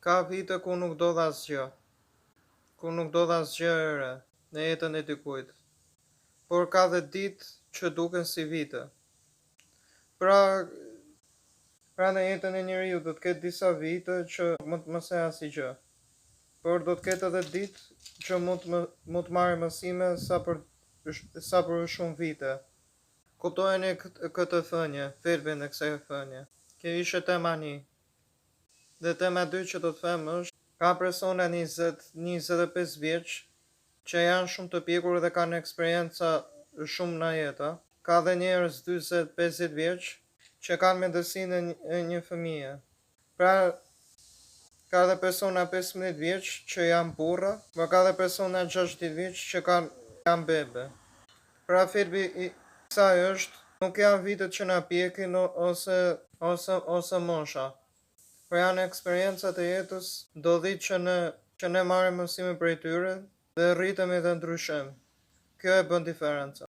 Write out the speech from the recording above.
Ka vite ku nuk do dhe asgjë, ku nuk do dhe asgjë e re në jetën e dikujt, por ka dhe ditë që duken si vite. Pra në jetën e njeriu do të ketë disa vite që mund të mos e asgjë, por do të ketë edhe ditë që mund të marrë mësime sa për shumë vite. Kuptojeni këtë thënie, thelbin e kësaj thënie. Kjo ishte tema 1. Dhe tema 2 që do të them është, ka persona 20-25 vjeç që janë shumë të pjekur dhe kanë eksperjenca shumë në jetë. Ka dhe njerëz 40-50 vjeç që kanë mendësinë e një fëmije. Pra, ka dhe persona 15 vjeç që janë burra, por ka dhe persona 60 vjeç që janë bebe. Pra, thelbi i kësaj është, nuk janë vitet që na pjekin ose mosha, por janë eksperiencat e jetës, ndodhit që ne marrim mësime prej tyre dhe rritemi dhe ndryshojmë. Kjo e bën diferencën.